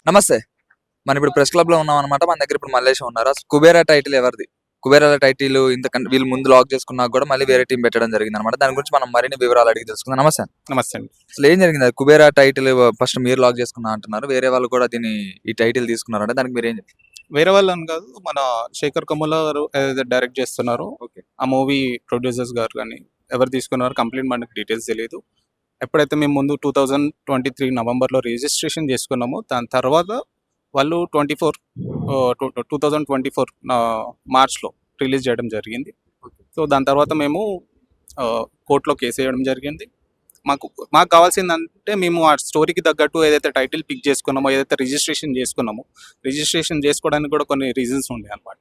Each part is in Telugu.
నమస్తే. మనం ఇప్పుడు ప్రెస్ క్లబ్ లో ఉన్నాం అనమాట. మన దగ్గర ఇప్పుడు మల్లేష్ ఉన్నారు. అసలు కుబేరా టైటిల్ ఎవరిది? కుబేరా టైటిల్ ఇంతకంటే వీళ్ళు ముందు లాక్ చేసుకున్నా కూడా మళ్ళీ వేరే టీం పెట్టడం జరిగింది అనమాట. దాని గురించి మనం మరిన్ని వివరాలు అడిగి తెలుసుకుందాం. నమస్తే. నమస్తే అండి. అసలు ఏం జరిగింది? అది కుబేరా టైటిల్ ఫస్ట్ మీరు లాక్ చేసుకున్నా అంటున్నారు. వేరే వాళ్ళు కూడా దీన్ని ఈ టైటిల్ తీసుకున్నారంటే దానికి మీరు ఏం చెప్తారు? వేరే వాళ్ళని కాదు, మన శేఖర్ కమ్ముల గారు ఏదైతే డైరెక్ట్ చేస్తున్నారో ఓకే. ఆ మూవీ ప్రొడ్యూసర్స్ గారు కానీ ఎవరు తీసుకున్నారో కంప్లీట్ మనకి డీటెయిల్స్ తెలియదు. ఎప్పుడైతే మేము ముందు 2023 నవంబర్లో రిజిస్ట్రేషన్ చేసుకున్నామో దాని తర్వాత వాళ్ళు 2024 మార్చ్లో రిలీజ్ చేయడం జరిగింది. సో దాని తర్వాత మేము కోర్టులో కేసు వేయడం జరిగింది. మాకు కావాల్సిందంటే మేము ఆ స్టోరీకి తగ్గట్టు ఏదైతే టైటిల్ పిక్ చేసుకున్నామో, ఏదైతే రిజిస్ట్రేషన్ చేసుకోవడానికి కూడా కొన్ని రీజన్స్ ఉండే అనమాట.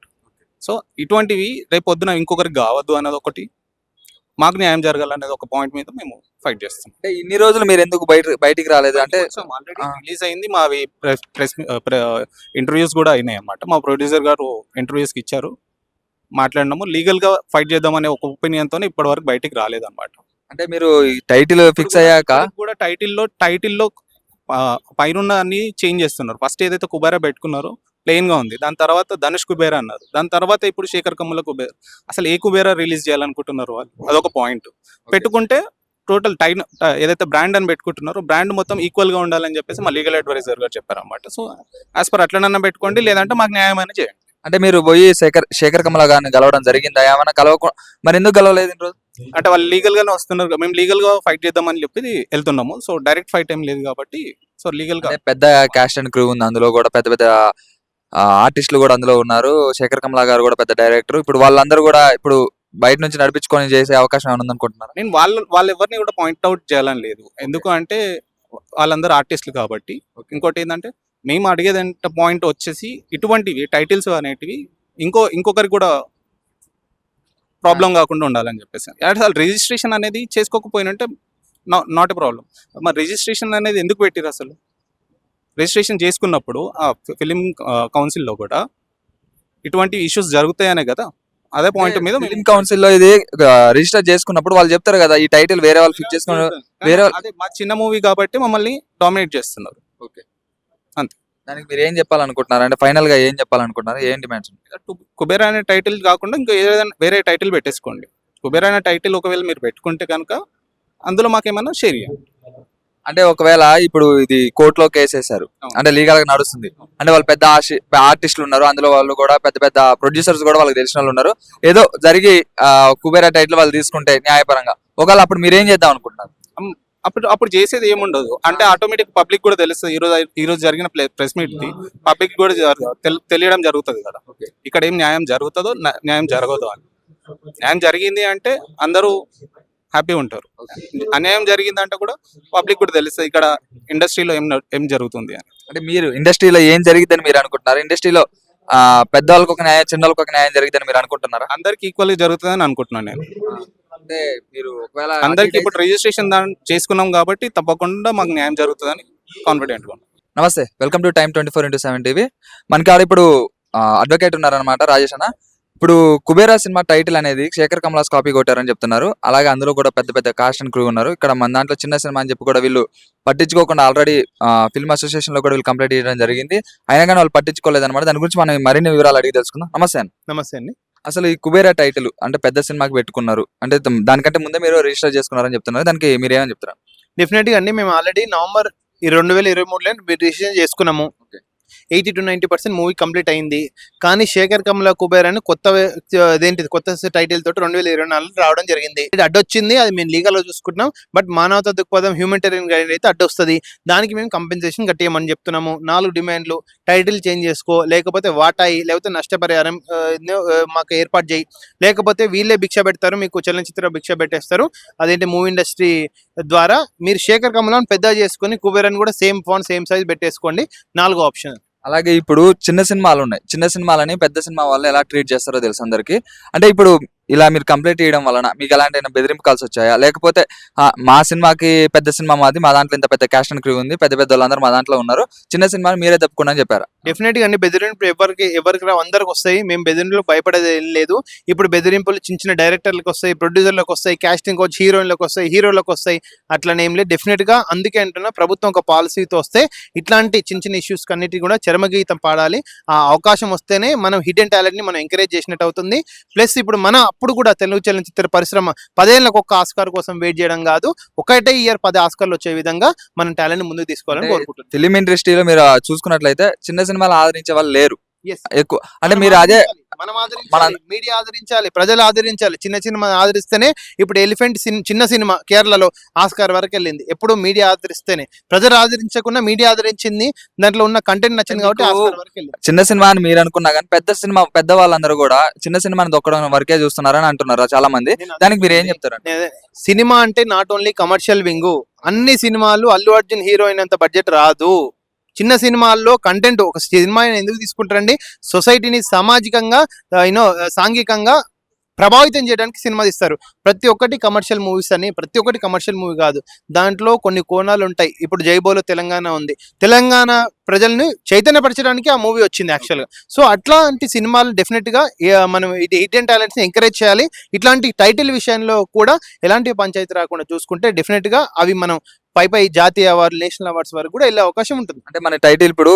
సో ఇటువంటివి రేపు పొద్దున ఇంకొకరికి కావద్దు అన్నది ఒకటి, మాకు న్యాయం జరగాలనేది ఒక పాయింట్ మీద మేము ఫైట్ చేస్తాం. అంటే ఇన్ని రోజులు మీరు ఎందుకు బయటికి రాలేదు? అంటే ఆల్రెడీ రిలీజ్ అయింది, మావి ప్రెస్ ఇంటర్వ్యూస్ కూడా అయినాయి అన్నమాట. మా ప్రొడ్యూసర్ గారు ఇంటర్వ్యూస్కి ఇచ్చారు, మాట్లాడినాము. లీగల్గా ఫైట్ చేద్దామనే ఒక ఒపీనియన్తో ఇప్పటి వరకు బయటికి రాలేదన్నమాట. అంటే మీరు ఈ టైటిల్ ఫిక్స్ అయ్యాక కూడా టైటిల్లో పైన అన్ని చేంజ్ చేస్తున్నారు. ఫస్ట్ ఏదైతే కుబేరా పెట్టుకున్నారో ప్లెయిన్ గా ఉంది, దాని తర్వాత ధనుష్ కుబేరా అన్నారు, దాని తర్వాత ఇప్పుడు శేఖర్ కమ్ముల కుబేరా. అసలు ఏ కుబేరా రిలీజ్ చేయాలనుకుంటున్నారు వాళ్ళు, అదొక పాయింట్. పెట్టుకుంటే టోటల్ ఏదైతే బ్రాండ్ అని పెట్టుకుంటున్నారో బ్రాండ్ మొత్తం ఈక్వల్ గా ఉండాలని చెప్పేసి మా లీగల్ అడ్వైజర్ గారు చెప్పారన్నమాట. సో యాజ్ పర్ అట్లనన్నా పెట్టుకోండి, లేదంటే మాకు న్యాయం అని చేయండి. అంటే మీరు పోయి శేఖర్ కమల గారిని కలవడం జరిగిందా? ఏమైనా మరి ఎందుకు కలవలేదు ఇన్ని రోజు? అంటే వాళ్ళు లీగల్ గానే వస్తున్నారు, మేము లీగల్ గా ఫైట్ చేద్దామని చెప్పి వెళ్తున్నాము. సో డైరెక్ట్ ఫైట్ ఏం లేదు కాబట్టి సో లీగల్ గా పెద్ద క్యాస్ట్ అండ్ క్రూ ఉంది, అందులో కూడా పెద్ద పెద్ద ఆర్టిస్టులు కూడా అందులో ఉన్నారు. శేఖర్ కమల గారు కూడా పెద్ద డైరెక్టర్. ఇప్పుడు వాళ్ళందరూ కూడా ఇప్పుడు బయట నుంచి నడిపించుకొని చేసే అవకాశం ఏమైనా ఉందనుకుంటున్నారు? నేను వాళ్ళ ఎవరిని కూడా పాయింట్ అవుట్ చేయాలని లేదు, ఎందుకు అంటే వాళ్ళందరూ ఆర్టిస్టులు కాబట్టి. ఇంకోటి ఏంటంటే మేము అడిగేది అంటే పాయింట్ వచ్చేసి ఇటువంటివి టైటిల్స్ అనేటివి ఇంకొకరికి కూడా ప్రాబ్లం కాకుండా ఉండాలని చెప్పేసి. అసలు రిజిస్ట్రేషన్ అనేది చేసుకోకపోయినంటే నాట్ ఎ ప్రాబ్లం. మరి రిజిస్ట్రేషన్ అనేది ఎందుకు పెట్టిరు? అసలు రిజిస్ట్రేషన్ చేసుకున్నప్పుడు ఆ ఫిలిం కౌన్సిల్లో కూడా ఇటువంటి ఇష్యూస్ జరుగుతాయనే కదా, అదే పాయింట్ మీద ఫిలిం కౌన్సిల్ లో ఇది రిజిస్టర్ చేసుకున్నప్పుడు వాళ్ళు చెప్తారు కదా ఈ టైటిల్ వేరే వాళ్ళు ఫిక్స్ చేసుకున్నారు, వేరే అదే మా చిన్న మూవీ కాబట్టి మమ్మల్ని డామినేట్ చేస్తున్నారు. ఓకే, అంతే. దానికి మీరు ఏం చెప్పాలనుకుంటున్నారు? అంటే ఫైనల్ గా ఏం చెప్పాలనుకుంటున్నారు? ఏం డిమాండ్స్? కుబేరా అనే టైటిల్ కాకుండా ఇంకా ఏదైనా వేరే టైటిల్ పెట్టేసుకోండి. కుబేరా అనే టైటిల్ ఒకవేళ మీరు పెట్టుకుంటే కనుక అందులో మాకేమన్నా షేర్ చేయండి. అంటే ఒకవేళ ఇప్పుడు ఇది కోర్టులో కేసు వేశారు, అంటే లీగల్ గా నడుస్తుంది, అంటే వాళ్ళు పెద్ద ఆర్టిస్టులు ఉన్నారు, అందులో వాళ్ళు కూడా పెద్ద పెద్ద ప్రొడ్యూసర్స్ కూడా వాళ్ళకి తెలిసిన వాళ్ళు ఉన్నారు, ఏదో జరిగి కుబేరా టైటిల్ వాళ్ళు తీసుకుంటే న్యాయపరంగా, ఒకవేళ అప్పుడు మీరేం చేద్దాం అనుకుంటున్నారు? అప్పుడు చేసేది ఏముండదు. అంటే ఆటోమేటిక్ పబ్లిక్ కూడా తెలుస్తుంది. ఈ రోజు జరిగిన ప్రెస్ మీట్ కి పబ్లిక్ కూడా తెలియడం జరుగుతుంది కదా, ఇక్కడ ఏం న్యాయం జరుగుతుందో న్యాయం జరగదో అని. న్యాయం జరిగింది అంటే అందరూ హ్యాపీ ఉంటారు, అన్యాయం జరిగిందంటే కూడా పబ్లిక్ కూడా తెలుస్తుంది ఇక్కడ ఇండస్ట్రీలో ఏం జరుగుతుంది అని. అంటే మీరు ఇండస్ట్రీలో ఏం జరిగిద్దని మీరు అనుకుంటున్నారు? ఇండస్ట్రీలో పెద్దవాళ్ళకి ఒక న్యాయం, చిన్న వాళ్ళకి ఒక న్యాయం జరిగిద్దని మీరు అనుకుంటున్నారా? అందరికి ఈక్వల్ గా జరుగుతుందని అనుకుంటున్నాను నేను. అంటే మీరు ఒకవేళ అందరికి ఇప్పుడు రిజిస్ట్రేషన్ చేసుకున్నాం కాబట్టి తప్పకుండా మాకు న్యాయం జరుగుతుందని కాన్ఫిడెంట్ గా. నమస్తే, welcome to time 24x7 TV. మనకి ఆడ ఇప్పుడు అడ్వకేట్ ఉన్నారనమాట, రాజేష్ అన్న. ఇప్పుడు కుబేరా సినిమా టైటిల్ అనేది శేఖర్ కమలాస్ కాపీ కొట్టారని చెప్తున్నారు. అలాగే అందులో కూడా పెద్ద పెద్ద కాస్ట్ అండ్ క్రూ ఉన్నారు. ఇక్కడ మన దాంట్లో చిన్న సినిమా అని చెప్పి కూడా వీళ్ళు పట్టించుకోకుండా ఆల్రెడీ ఫిల్మ్ అసోసియేషన్ లో కూడా వీళ్ళు కంప్లైంట్ చేయడం జరిగింది. అయినా కానీ వాళ్ళు పట్టించుకోలేదన్నమాట. దాని గురించి మనం మరిన్ని వివరాలు అడిగి తెలుసుకుందాం. నమస్తే అండి. నమస్తే అండి. అసలు ఈ కుబేరా టైటిల్ అంటే పెద్ద సినిమాకి పెట్టుకున్నారు, అంటే దానికంటే ముందే మీరు రిజిస్టర్ చేసుకున్నారని చెప్తున్నారు, దానికి మీరు ఏమని చెప్తారు? డెఫినెట్ గా అండి, మేము ఆల్రెడీ నవంబర్ 2023లో రిజిస్ట్రేషన్ చేసుకున్నాము. 80 to 90% మూవీ కంప్లీట్ అయింది. కానీ శేఖర్ కమల కుబేర్ అని కొత్త టైటిల్ తోటి 2024 రావడం జరిగింది. ఇది అడ్డొచ్చింది, అది మేము లీగల్ గా చూసుకుంటున్నాం. బట్ మానవతా దృక్పథం, హ్యూమనిటేరియన్ గైడ్ అయితే అడ్డొస్తుంది. దానికి మేము కంపెన్సేషన్ కట్టేయమని చెప్తున్నాము. 4 డిమాండ్లు: టైటిల్ చేంజ్ చేసుకో, లేకపోతే వాటాయి, లేకపోతే నష్టపరిహారం మాకు ఏర్పాటు చేయి, లేకపోతే వీళ్ళే భిక్ష పెడతారు, మీకు చలనచిత్ర భిక్ష పెట్టేస్తారు, అదేంటి మూవీ ఇండస్ట్రీ ద్వారా మీరు శేఖర్ కమలను పెద్ద చేసుకుని కుబేరన్ కూడా సేమ్ ఫాంట్ సేమ్ సైజ్ పెట్టేసుకోండి. 4 ఆప్షన్. అలాగే ఇప్పుడు చిన్న సినిమాలు ఉన్నాయి, చిన్న సినిమాలని పెద్ద సినిమా వాళ్ళు ఎలా ట్రీట్ చేస్తారో తెలుసు అందరికి. అంటే ఇప్పుడు ఇలా మీరు కంప్లైంట్ చేయడం వలన మీకు ఎలాంటి బెదిరింపు కాల్స్ వచ్చాయా? లేకపోతే మా సినిమాకి పెద్ద సినిమా మాది, మా దాంట్లో ఇంత పెద్ద క్యాస్ట్ అండ్ క్రూ ఉంది, పెద్ద పెద్ద వాళ్ళందరూ మా దాంట్లో ఉన్నారు, చిన్న సినిమాని మీరే తప్పుకోండి అని చెప్పారా? డెఫినెట్ గా అండి, బెదిరింపులు ఎవరికి రావు, అందరికి వస్తాయి. మేము బెదిరింపులు భయపడేది ఏం లేదు. ఇప్పుడు బెదిరింపులు చిన్న చిన్న డైరెక్టర్లకు వస్తాయి, ప్రొడ్యూసర్లకు వస్తాయి, కాస్టింగ్ వచ్చి హీరోయిన్లకు వస్తాయి, హీరోలకు వస్తాయి. అట్లనే ఏం లేదు. డెఫినెట్ గా అందుకే అంటున్నా, ప్రభుత్వం ఒక పాలసీతో వస్తే ఇట్లాంటి చిన్న చిన్న ఇష్యూస్ అన్నిటి కూడా చరమగీతం పాడాలి. ఆ అవకాశం వస్తేనే మనం హిడెన్ టాలెంట్ ని మనం ఎంకరేజ్ చేసినట్టు అవుతుంది. ప్లస్ ఇప్పుడు అప్పుడు కూడా తెలుగు చలనచిత్ర పరిశ్రమ 10 ఏళ్ళకు ఒక్క ఆస్కార్ కోసం వెయిట్ చేయడం కాదు, ఒకటే ఇయర్ 10 ఆస్కార్లు వచ్చే విధంగా మనం టాలెంట్ ముందుకు తీసుకోవాలని కోరుకుంటున్నాం. ఫిలిం ఇండస్ట్రీలో మీరు చూసుకున్నట్లయితే చిన్న సినిమాలు ఆదరించే వాళ్ళు లేరు Yes. ఎక్కువ. అంటే మనం మీరు అదే మనం ఆదరించాలి, మీడియా ఆదరించాలి, ప్రజలు ఆదరించాలి. చిన్న సినిమా ఆదరిస్తేనే, ఇప్పుడు ఎలిఫెంట్ చిన్న సినిమా కేరళలో ఆస్కార్ వరకు వెళ్ళింది. ఎప్పుడు మీడియా ఆదరిస్తేనే, ప్రజలు ఆదరించకుండా మీడియా ఆదరించింది, దాంట్లో ఉన్న కంటెంట్ నచ్చింది కాబట్టి ఆస్కార్ వరకు వెళ్ళింది. చిన్న సినిమా అని మీరు అనుకున్నా కానీ పెద్ద సినిమా పెద్ద వాళ్ళందరూ కూడా చిన్న సినిమాని దొక్కడం వరకే చూస్తున్నారని అంటున్నారు చాలా మంది. దానికి మీరు ఏం చెప్తారు? సినిమా అంటే నాట్ ఓన్లీ కమర్షియల్ వింగ్. అన్ని సినిమాలు అల్లు అర్జున్ హీరోయిన్ అంత బడ్జెట్ రాదు. చిన్న సినిమాల్లో కంటెంట్, ఒక సినిమా ఎందుకు తీసుకుంటారండి? సొసైటీని సామాజికంగా సాంఘికంగా ప్రభావితం చేయడానికి సినిమా తీస్తారు. ప్రతి ఒక్కటి కమర్షియల్ మూవీస్ అని, ప్రతి ఒక్కటి కమర్షియల్ మూవీ కాదు. దాంట్లో కొన్ని కోణాలు ఉంటాయి. ఇప్పుడు జైబోలో తెలంగాణ ఉంది, తెలంగాణ ప్రజల్ని చైతన్యపరచడానికి ఆ మూవీ వచ్చింది యాక్చువల్గా. సో అట్లాంటి సినిమాలు డెఫినెట్గా మనం హిడెన్ టాలెంట్స్ని ఎంకరేజ్ చేయాలి. ఇట్లాంటి టైటిల్ విషయంలో కూడా ఎలాంటి పంచాయతీ రాకుండా చూసుకుంటే డెఫినెట్గా అవి మనం పై జాతీయ అవార్డు, నేషనల్ అవార్డ్స్ వరకు కూడా వెళ్ళే అవకాశం ఉంటుంది. అంటే మన టైటిల్ ఇప్పుడు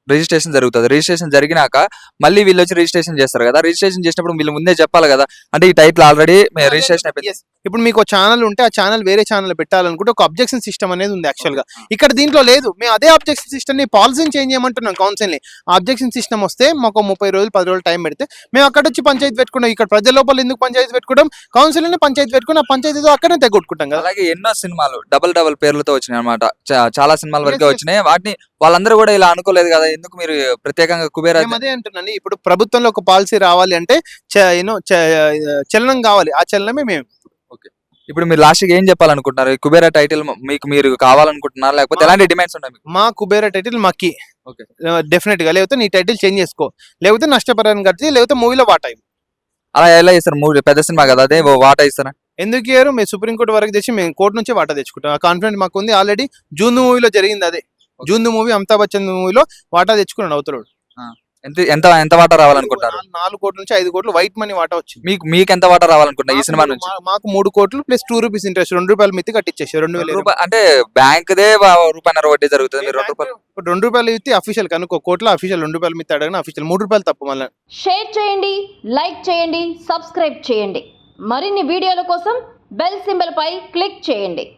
రిజిస్ట్రేషన్ జరుగుతుంది, రిజిస్ట్రేషన్ జరిగినాక మళ్ళీ వీళ్ళు వచ్చి రిజిస్ట్రేషన్ చేస్తారు కదా, రిజిస్ట్రేషన్ చేసినప్పుడు వీళ్ళు ముందే చెప్పాలి కదా, అంటే ఈ టైటిల్ ఆల్రెడీ రిజిస్ట్రేషన్ అయిపోయింది. Yes. ఇప్పుడు మీకు ఛానల్ ఉంటే ఆ ఛానల్ వేరే ఛానల్ పెట్టాలనుకుంటే ఒక అబ్జెక్షన్ సిస్టమ్ అనేది ఉంది యాక్చువల్ గా. ఇక్కడ దీంట్లో లేదు. మేము అదే అబ్జెక్షన్ సిస్టమ్ ని పాలసీని చేంజ్ చేయమంటున్నాం కౌన్సిల్ ని. ఆ అబ్జెక్షన్ సిస్టమ్ వస్తే మాకు 30 రోజులు 10 రోజులు టైం పెడితే మేము అక్కడ వచ్చి పంచాయతీ పెట్టుకున్నాం. ఇక్కడ ప్రజల లోపల ఎందుకు పంచాయతీ పెట్టుకోవడం, కౌన్సిల్ ని పంచాయతీ పెట్టుకుని ఆ పంచాయతీతో అక్కడే తెగొట్టుకుంటాం కదా. అలాగే ఎన్నో సినిమాలు డబల్ పేర్లతో వచ్చినాయి అనమాట, చాలా సినిమాల వరకే వచ్చినాయి. వాటిని వాళ్ళందరూ కూడా ఇలా అనుకోలేదు కదా, ఎందుకు మీరు ప్రత్యేకంగా కుబేరా? అదే అంటున్నాను, ఇప్పుడు ప్రభుత్వంలో ఒక పాలసీ రావాలి అంటే చలనం కావాలి. ఆ చలనమే మేము. ఇప్పుడు మీరు లాస్ట్ ఏం చెప్పాలనుకుంటున్నారు? కుబేరా టైటిల్ మీకు మీరు కావాలనుకుంటున్నారు, లేకపోతే ఎలాంటి డిమాండ్స్ ఉన్నాయి మీకు? మా కుబేరా టైటిల్ మాకి ఓకే, డెఫినెట్ గా. లేకపోతే నీ టైటిల్ చేంజ్ చేసుకో, లేకపోతే నష్టపరాన్ని కట్టి, లేకపోతే మూవీలో వాటా ఇవ్వు. అలా ఎలా ఇస్తారు? మూవీ పెద్ద సినిమా కదా, అదే వాటా ఇస్తారా? ఎందుకు ఇయ్యారు? మేము సుప్రీంకోర్టు వరకు తెచ్చి మేము కోర్టు నుంచి వాటా తెచ్చుకుంటాం. ఆ కాన్ఫిడెంట్ మాకు ఉంది. ఆల్రెడీ జూన్ మూవీలో జరిగింది అదే. జూన్ మూవీ, అమితాబ్ బచ్చన్ మూవీలో వాటా తెచ్చుకున్నాడు అవతలోడు. ఎంత వాటా రావాలనుకుంటారు? 4 కోట్ల నుంచి 5 కోట్లు వైట్ మనీ వాటా వచ్చింది. మీకు ఎంత వాటా రావాలనుకుంటున్నారు ఈ సినిమా నుంచి? మాకు 3 కోట్లు ప్లస్ ₹2 ఇంట్రెస్ట్, ₹2 మిత్తి కట్టించేసి 2000. అంటే బ్యాంక్ దే రూపాయన్నర వడ్డీ జరుగుతుంది. మీరు ₹2 ఇస్తే అఫీషియల్ కనుక్కో, కోట్ల అఫీషియల్ ₹2 మిత్తి అడగన, అఫీషియల్ ₹3 తప్పు. మళ్ళీ షేర్ చేయండి, లైక్ చేయండి, సబ్స్క్రైబ్ చేయండి. మరిన్ని వీడియోల కోసం బెల్ సింబల్ పై క్లిక్ చేయండి.